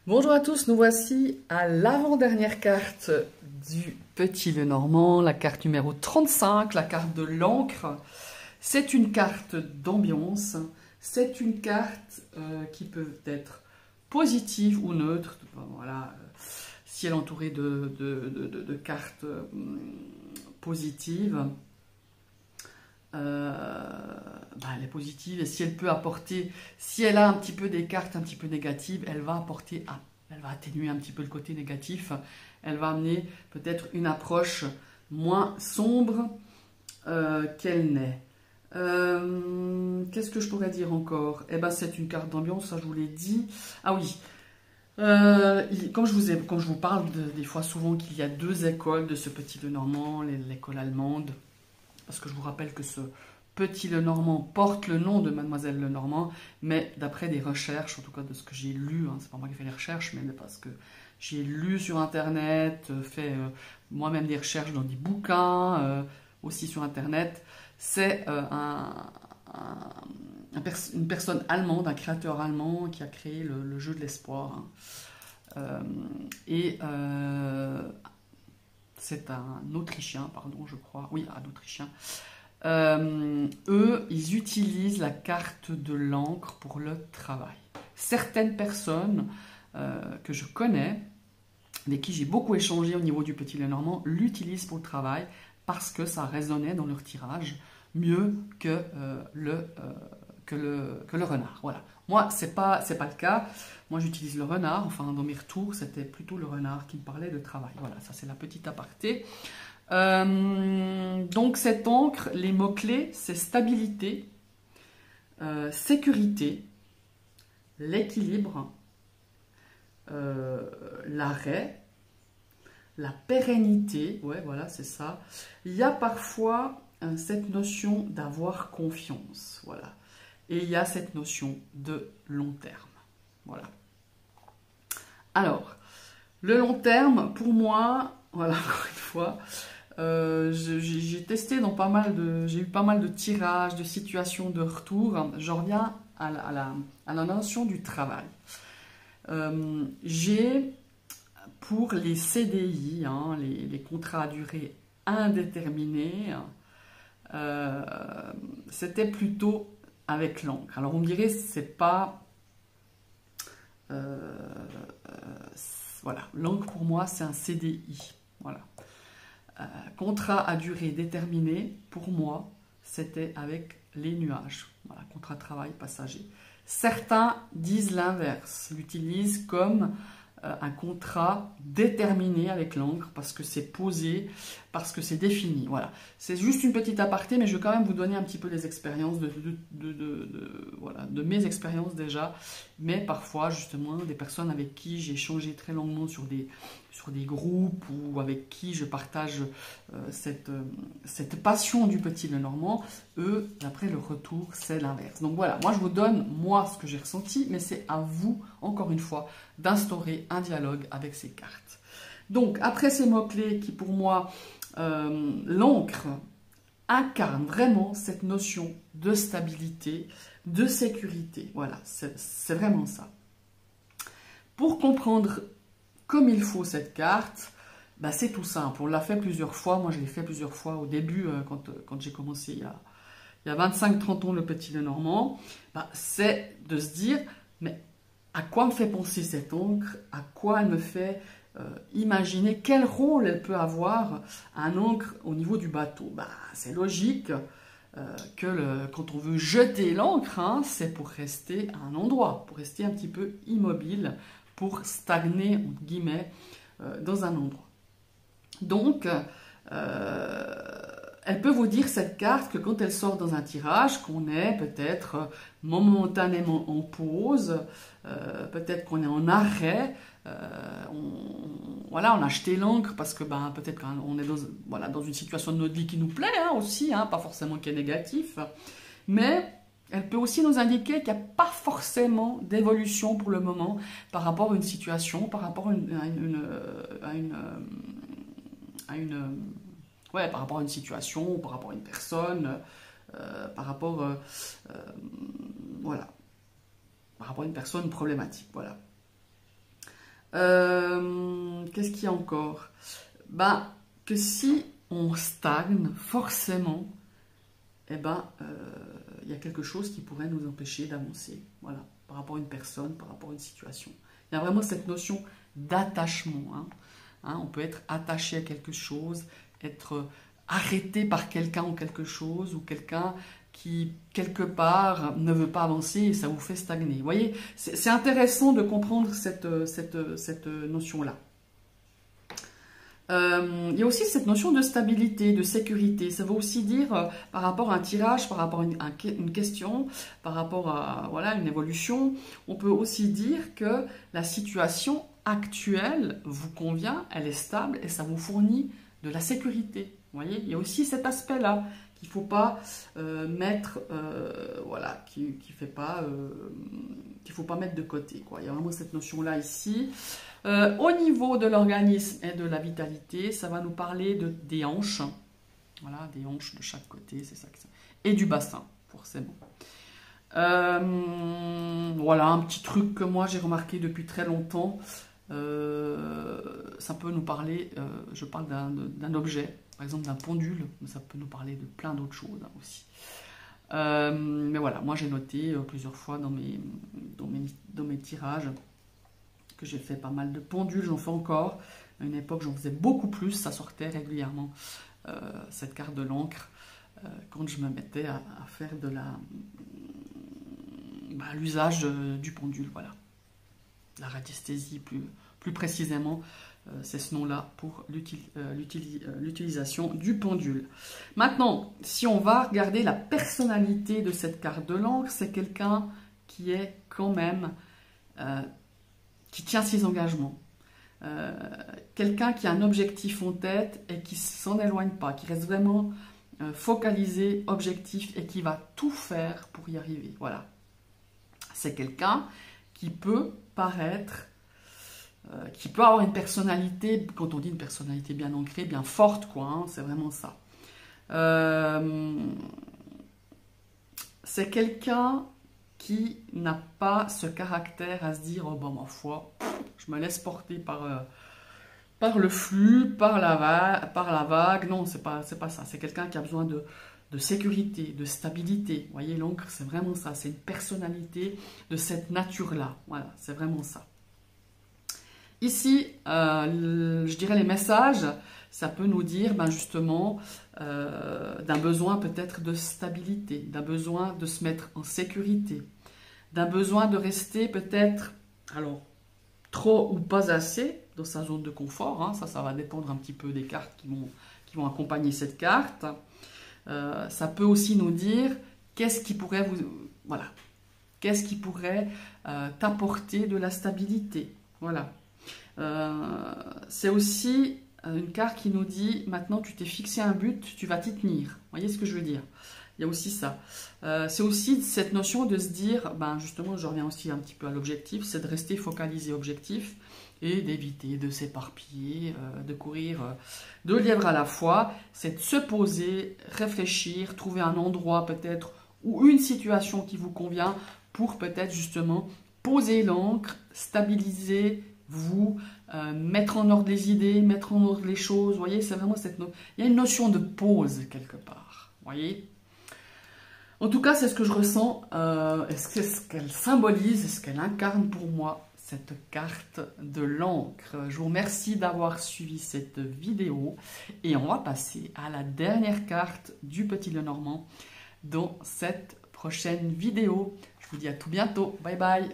Bonjour à tous, nous voici à l'avant-dernière carte du Petit Lenormand, la carte numéro 35, la carte de l'encre. C'est une carte d'ambiance, c'est une carte qui peut être positive ou neutre. Voilà, si elle est entourée de cartes positives, elle est positive, et si elle peut apporter, si elle a un petit peu des cartes un petit peu négatives, elle va apporter, elle va atténuer un petit peu le côté négatif, elle va amener peut-être une approche moins sombre qu'elle n'est. Qu'est-ce que je pourrais dire encore? Eh ben, c'est une carte d'ambiance, ça je vous l'ai dit. Ah oui, quand je vous parle des fois souvent qu'il y a deux écoles de ce Petit Lenormand, l'école allemande, parce que je vous rappelle que ce Petit Lenormand porte le nom de Mademoiselle Lenormand, mais d'après des recherches, en tout cas de ce que j'ai lu, c'est pas moi qui ai fait les recherches, mais parce que j'ai lu sur internet, fait moi-même des recherches dans des bouquins, aussi sur internet, c'est une personne allemande, un créateur allemand qui a créé le jeu de l'espoir. C'est un Autrichien, pardon, je crois. Oui, un Autrichien. Eux, ils utilisent la carte de l'encre pour le travail. Certaines personnes que je connais, avec qui j'ai beaucoup échangé au niveau du Petit Lenormand, l'utilisent pour le travail parce que ça résonnait dans leur tirage mieux que le renard. Voilà. Moi, c'est pas le cas. Moi, j'utilise le renard. Enfin, dans mes retours, c'était plutôt le renard qui me parlait de travail. Voilà, ça c'est la petite aparté. Donc, cette encre, les mots-clés, c'est stabilité, sécurité, l'équilibre, l'arrêt, la pérennité. Ouais, voilà, c'est ça. Il y a parfois cette notion d'avoir confiance. Voilà. Et il y a cette notion de long terme. Voilà. Alors, le long terme, pour moi, voilà, encore une fois, j'ai testé dans j'ai eu pas mal de tirages, de situations, de retours. J'en reviens à la notion du travail. J'ai, pour les CDI, les contrats à durée indéterminée, c'était plutôt avec l'encre. Alors on me dirait, c'est pas... voilà, l'encre pour moi c'est un CDI. Voilà. Contrat à durée déterminée, pour moi, c'était avec les nuages. Voilà, contrat de travail passager. Certains disent l'inverse, l'utilisent comme un contrat déterminé avec l'encre parce que c'est posé, parce que c'est défini. Voilà. C'est juste une petite aparté, mais je vais quand même vous donner un petit peu les expériences voilà, de mes expériences déjà, mais parfois justement des personnes avec qui j'ai échangé très longuement sur des groupes ou avec qui je partage cette passion du Petit Lenormand, eux, après le retour, c'est l'inverse. Donc voilà, moi je vous donne, moi, ce que j'ai ressenti, mais c'est à vous, encore une fois, d'instaurer un dialogue avec ces cartes. Donc, après ces mots-clés qui, pour moi, l'encre incarne vraiment cette notion de stabilité, de sécurité. Voilà, c'est vraiment ça. Pour comprendre comme il faut cette carte, c'est tout simple. On l'a fait plusieurs fois. Moi, je l'ai fait plusieurs fois au début, quand j'ai commencé il y a 25-30 ans, le Petit Lenormand. C'est de se dire, mais à quoi me fait penser cette encre? À quoi elle me fait imaginer? Quel rôle elle peut avoir, un encre, au niveau du bateau? C'est logique que quand on veut jeter l'encre, c'est pour rester à un endroit, pour rester un petit peu immobile, pour stagner, entre guillemets, dans un endroit. Donc, elle peut vous dire, cette carte, que quand elle sort dans un tirage, qu'on est peut-être momentanément en pause, peut-être qu'on est en arrêt, on a acheté l'encre parce que peut-être qu'on est dans une situation de notre vie qui nous plaît aussi, pas forcément qui est négatif, mais elle peut aussi nous indiquer qu'il n'y a pas forcément d'évolution pour le moment par rapport à une situation, par rapport par rapport à une situation, par rapport à une personne, par rapport à une personne problématique. Voilà. Qu'est-ce qu'il y a encore? Ben, que si on stagne, forcément, eh ben, il y a quelque chose qui pourrait nous empêcher d'avancer. Voilà, par rapport à une personne, par rapport à une situation. Il y a vraiment cette notion d'attachement. On peut être attaché à quelque chose, être arrêté par quelqu'un ou quelque chose, ou quelqu'un qui, quelque part, ne veut pas avancer et ça vous fait stagner. Vous voyez, c'est intéressant de comprendre cette notion-là. Il y a aussi cette notion de stabilité, de sécurité. Ça veut aussi dire, par rapport à un tirage, par rapport à une question, par rapport à voilà, une évolution, on peut aussi dire que la situation actuelle vous convient, elle est stable et ça vous fournit de la sécurité. Vous voyez, il y a aussi cet aspect-là qu'il ne faut pas mettre, voilà, qu'il faut pas mettre de côté, quoi. Il y a vraiment cette notion-là ici. Au niveau de l'organisme et de la vitalité, ça va nous parler des hanches. Voilà, des hanches de chaque côté, c'est ça que c'est. Et du bassin, forcément. Voilà, un petit truc que moi j'ai remarqué depuis très longtemps. Ça peut nous parler, je parle d'un objet, par exemple d'un pendule, mais ça peut nous parler de plein d'autres choses aussi. Mais voilà, moi j'ai noté plusieurs fois dans mes tirages que j'ai fait pas mal de pendules, j'en fais encore. À une époque, j'en faisais beaucoup plus, ça sortait régulièrement, cette carte de l'encre, quand je me mettais à faire l'usage du pendule, voilà. La radiesthésie, plus précisément, c'est ce nom-là pour l'utilisation du pendule. Maintenant, si on va regarder la personnalité de cette carte de l'encre, c'est quelqu'un qui est quand même... qui tient ses engagements. Quelqu'un qui a un objectif en tête et qui ne s'en éloigne pas, qui reste vraiment focalisé, objectif et qui va tout faire pour y arriver. Voilà. C'est quelqu'un qui peut paraître, qui peut avoir une personnalité, quand on dit une personnalité bien ancrée, bien forte, quoi, hein, c'est vraiment ça. C'est quelqu'un qui n'a pas ce caractère à se dire « Oh, ben, ma foi, je me laisse porter par le flux, par la vague. » Non, c'est pas ça. C'est quelqu'un qui a besoin de sécurité, de stabilité. Vous voyez, l'encre, c'est vraiment ça. C'est une personnalité de cette nature-là. Voilà, c'est vraiment ça. Ici, je dirais les messages, ça peut nous dire ben justement d'un besoin peut-être de stabilité, d'un besoin de se mettre en sécurité, d'un besoin de rester peut-être, alors, trop ou pas assez dans sa zone de confort. Hein, ça va dépendre un petit peu des cartes qui vont accompagner cette carte. Ça peut aussi nous dire qu'est-ce qui pourrait voilà, qu'est-ce qui pourrait t'apporter de la stabilité. Voilà. C'est aussi une carte qui nous dit maintenant tu t'es fixé un but, tu vas t'y tenir. Vous voyez ce que je veux dire? Il y a aussi ça. C'est aussi cette notion de se dire, ben justement, je reviens aussi un petit peu à l'objectif, c'est de rester focalisé objectif et d'éviter de s'éparpiller, de courir deux lièvres à la fois. C'est de se poser, réfléchir, trouver un endroit peut-être ou une situation qui vous convient pour peut-être justement poser l'encre, stabiliser vous, mettre en ordre les idées, mettre en ordre les choses. Vous voyez, c'est vraiment cette notion. Il y a une notion de pause quelque part. Vous voyez? En tout cas, c'est ce que je ressens. Est-ce qu'elle symbolise, est-ce qu'elle incarne pour moi cette carte de l'encre? Je vous remercie d'avoir suivi cette vidéo et on va passer à la dernière carte du Petit Lenormand dans cette prochaine vidéo. Je vous dis à tout bientôt. Bye bye.